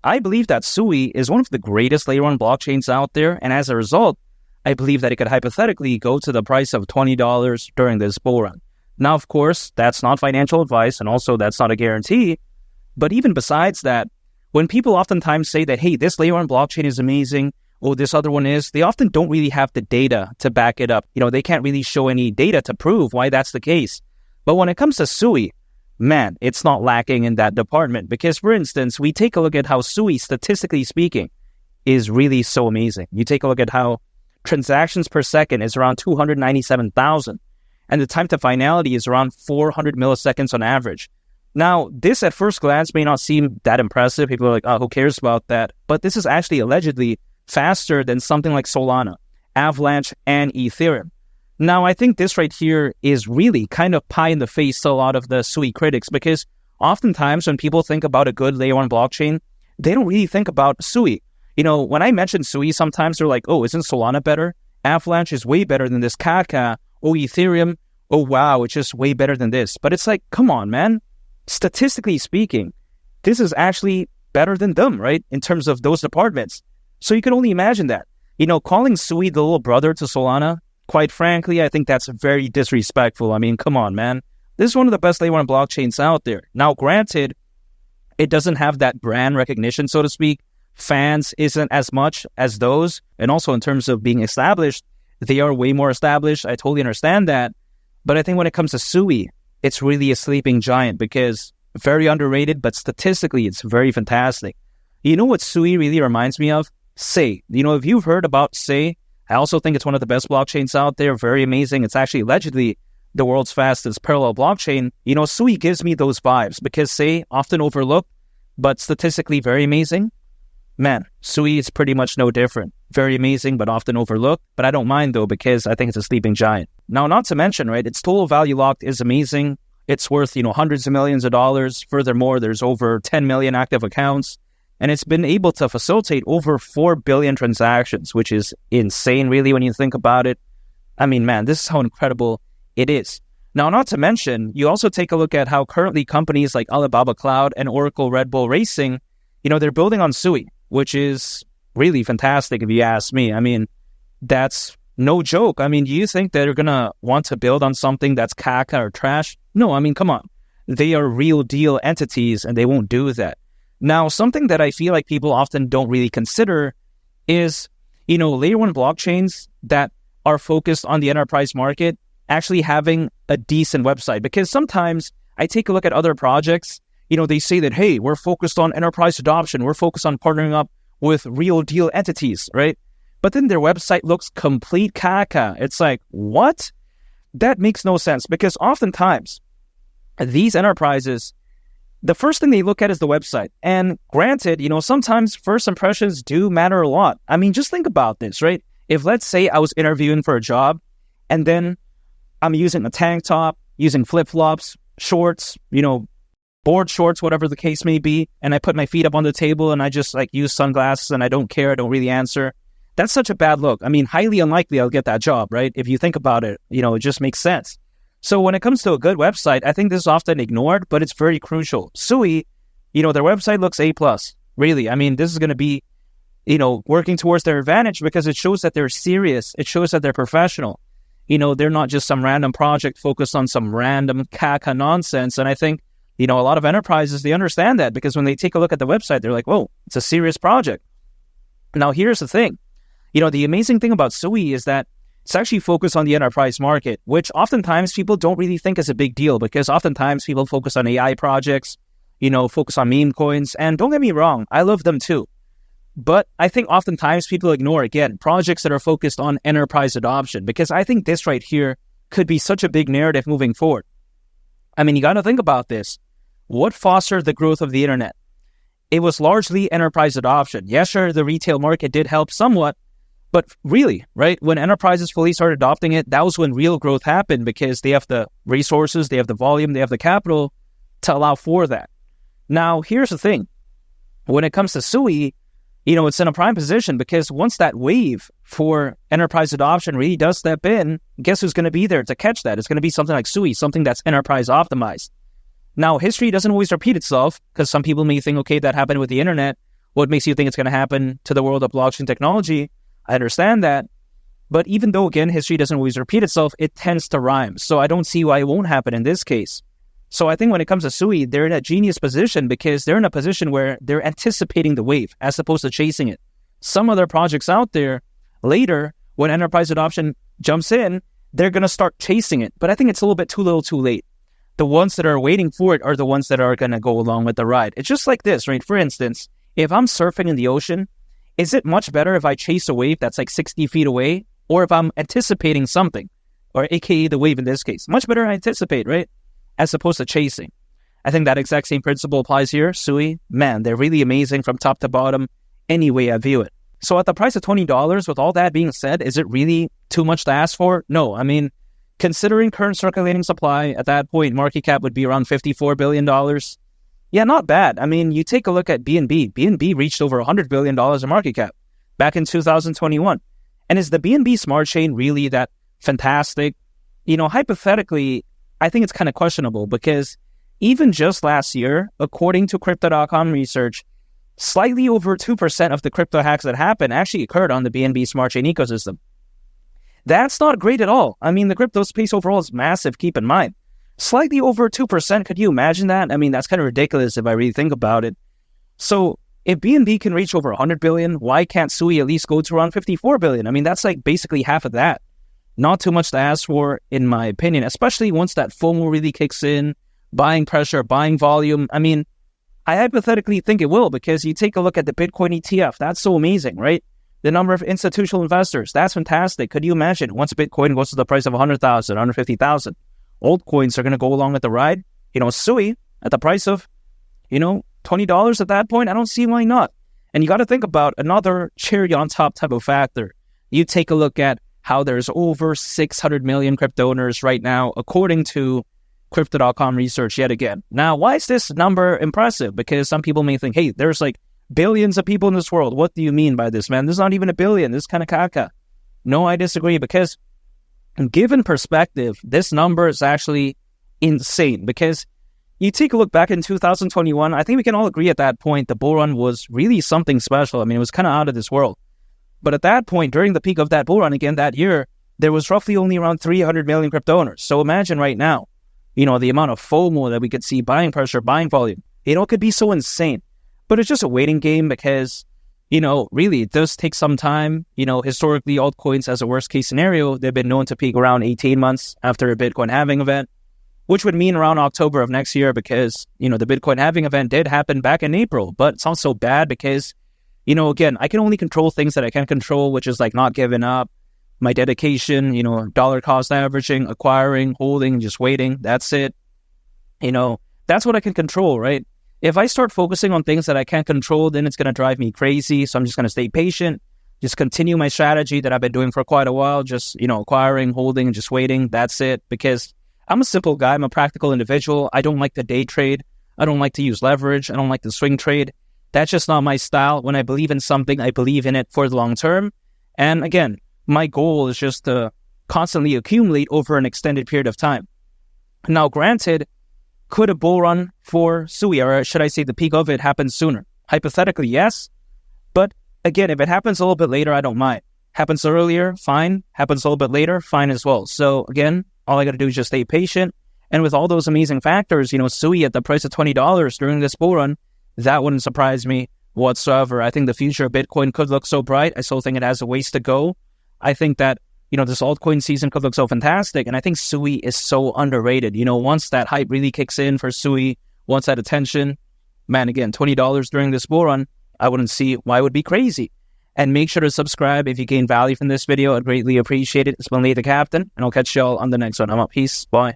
I believe that SUI is one of the greatest layer 1 blockchains out there, and as a result, I believe that it could hypothetically go to the price of $20 during this bull run. Now, of course, that's not financial advice, and also that's not a guarantee. But even besides that, when people oftentimes say that, hey, this layer 1 blockchain is amazing, oh, this other one is, they often don't really have the data to back it up. They can't really show any data to prove why that's the case. But when it comes to SUI, man, it's not lacking in that department. Because, for instance, we take a look at how SUI, statistically speaking, is really so amazing. You take a look at how transactions per second is around 297,000, and the time to finality is around 400 milliseconds on average. Now, this at first glance may not seem that impressive. People are like, oh, who cares about that? But this is actually allegedly faster than something like Solana, Avalanche, and Ethereum. Now, I think this right here is really kind of pie in the face to a lot of the SUI critics, because oftentimes when people think about a good layer 1 blockchain, they don't really think about SUI. When I mention SUI, sometimes they're like, oh, isn't Solana better? Avalanche is way better than this Kaka. Oh, Ethereum, oh, wow, it's just way better than this. But it's like, come on, man. Statistically speaking, this is actually better than them, right? In terms of those departments. So you can only imagine that. Calling SUI the little brother to Solana, quite frankly, I think that's very disrespectful. I mean, come on, man. This is one of the best layer 1 blockchains out there. Now, granted, it doesn't have that brand recognition, so to speak. Fans isn't as much as those. And also in terms of being established, they are way more established. I totally understand that. But I think when it comes to SUI, it's really a sleeping giant because very underrated, but statistically, it's very fantastic. You know what SUI really reminds me of? SEI. If you've heard about SEI, I also think it's one of the best blockchains out there. Very amazing. It's actually allegedly the world's fastest parallel blockchain. SUI gives me those vibes because SEI, often overlooked, but statistically very amazing. Man, SUI is pretty much no different. Very amazing, but often overlooked. But I don't mind, though, because I think it's a sleeping giant. Now, not to mention, right, its total value locked is amazing. It's worth, hundreds of millions of dollars. Furthermore, there's over 10 million active accounts. And it's been able to facilitate over 4 billion transactions, which is insane, really, when you think about it. I mean, man, this is how incredible it is. Now, not to mention, you also take a look at how currently companies like Alibaba Cloud and Oracle Red Bull Racing, they're building on SUI, which is really fantastic if you ask me. I mean, that's no joke. I mean, do you think they're going to want to build on something that's caca or trash? No, I mean, come on. They are real deal entities and they won't do that. Now, something that I feel like people often don't really consider is, layer 1 blockchains that are focused on the enterprise market actually having a decent website. Because sometimes I take a look at other projects, they say that, hey, we're focused on enterprise adoption. We're focused on partnering up with real deal entities, right? But then their website looks complete caca. It's like, what? That makes no sense because oftentimes these enterprises, the first thing they look at is the website. And granted, sometimes first impressions do matter a lot. I mean, just think about this, right? If let's say I was interviewing for a job and then I'm using a tank top, using flip-flops, shorts, board shorts, whatever the case may be, and I put my feet up on the table and I just use sunglasses and I don't care, I don't really answer. That's such a bad look. I mean, highly unlikely I'll get that job, right? If you think about it, it just makes sense. So when it comes to a good website, I think this is often ignored, but it's very crucial. SUI, their website looks A+. Really. I mean, this is going to be, working towards their advantage because it shows that they're serious. It shows that they're professional. They're not just some random project focused on some random caca nonsense. And I think, a lot of enterprises, they understand that because when they take a look at the website, they're like, whoa, it's a serious project. Now, here's the thing. The amazing thing about SUI is that it's actually focused on the enterprise market, which oftentimes people don't really think is a big deal because oftentimes people focus on AI projects, focus on meme coins. And don't get me wrong, I love them too. But I think oftentimes people ignore, again, projects that are focused on enterprise adoption because I think this right here could be such a big narrative moving forward. I mean, you got to think about this. What fostered the growth of the internet? It was largely enterprise adoption. Yes, sure, the retail market did help somewhat, but really, right, when enterprises fully started adopting it, that was when real growth happened because they have the resources, they have the volume, they have the capital to allow for that. Now, here's the thing. When it comes to SUI, it's in a prime position because once that wave for enterprise adoption really does step in, guess who's going to be there to catch that? It's going to be something like SUI, something that's enterprise optimized. Now, history doesn't always repeat itself because some people may think, okay, that happened with the internet. what makes you think it's going to happen to the world of blockchain technology. I understand that. But even though, again, history doesn't always repeat itself, it tends to rhyme. So I don't see why it won't happen in this case. So I think when it comes to SUI, they're in a genius position because they're in a position where they're anticipating the wave as opposed to chasing it. Some other projects out there, later, when enterprise adoption jumps in, they're going to start chasing it. But I think it's a little bit too little too late. The ones that are waiting for it are the ones that are going to go along with the ride. It's just like this, right? For instance, if I'm surfing in the ocean, is it much better if I chase a wave that's like 60 feet away, or if I'm anticipating something, or aka the wave in this case? Much better I anticipate, right? As opposed to chasing. I think that exact same principle applies here. SUI, man, they're really amazing from top to bottom, any way I view it. So at the price of $20, with all that being said, is it really too much to ask for? No, I mean, considering current circulating supply, at that point, market cap would be around $54 billion. Yeah, not bad. I mean, you take a look at BNB. BNB reached over $100 billion in market cap back in 2021. And is the BNB smart chain really that fantastic? You know, hypothetically, I think it's kind of questionable because even just last year, according to Crypto.com research, slightly over 2% of the crypto hacks that happened actually occurred on the BNB smart chain ecosystem. That's not great at all. I mean, the crypto space overall is massive, keep in mind. Slightly over 2%, could you imagine that? I mean, that's kind of ridiculous if I really think about it. So if BNB can reach over 100 billion, why can't SUI at least go to around 54 billion? I mean, that's like basically half of that. Not too much to ask for, in my opinion, especially once that FOMO really kicks in, buying pressure, buying volume. I mean, I hypothetically think it will because you take a look at the Bitcoin ETF. That's so amazing, right? The number of institutional investors, that's fantastic. Could you imagine once Bitcoin goes to the price of 100,000, 150,000, altcoins are going to go along with the ride? You know, SUI at the price of, $20 at that point, I don't see why not. And you got to think about another cherry on top type of factor. You take a look at how there's over 600 million crypto owners right now, according to Crypto.com research yet again. Now, why is this number impressive? Because some people may think, hey, there's like billions of people in this world. What do you mean by this, man? There's not even a billion. This is kind of caca. No, I disagree because given perspective, this number is actually insane because you take a look back in 2021, I think we can all agree at that point the bull run was really something special. I mean, it was kind of out of this world. But at that point, during the peak of that bull run again that year, there was roughly only around 300 million crypto owners. So imagine right now, the amount of FOMO that we could see, buying pressure, buying volume, it could be so insane. But it's just a waiting game because, really it does take some time. Historically, altcoins as a worst case scenario, they've been known to peak around 18 months after a Bitcoin halving event, which would mean around October of next year because, the Bitcoin halving event did happen back in April. But it's also bad because, again, I can only control things that I can control, which is like not giving up, my dedication, dollar cost averaging, acquiring, holding, just waiting. That's it. That's what I can control, right? If I start focusing on things that I can't control, then it's going to drive me crazy. So I'm just going to stay patient, just continue my strategy that I've been doing for quite a while, just, acquiring, holding, and just waiting. That's it. Because I'm a simple guy. I'm a practical individual. I don't like to day trade. I don't like to use leverage. I don't like to swing trade. That's just not my style. When I believe in something, I believe in it for the long term. And again, my goal is just to constantly accumulate over an extended period of time. Now, granted, could a bull run for SUI, or should I say the peak of it, happen sooner? Hypothetically, yes. But again, if it happens a little bit later, I don't mind. Happens earlier, fine. Happens a little bit later, fine as well. So again, all I got to do is just stay patient. And with all those amazing factors, SUI at the price of $20 during this bull run, that wouldn't surprise me whatsoever. I think the future of Bitcoin could look so bright. I still think it has a ways to go. I think that, this altcoin season could look so fantastic. And I think SUI is so underrated. Once that hype really kicks in for SUI, once that attention, man, again, $20 during this bull run, I wouldn't see why it would be crazy. And make sure to subscribe if you gain value from this video. I'd greatly appreciate it. It's been Lee the Captain, and I'll catch y'all on the next one. I'm out. Peace. Bye.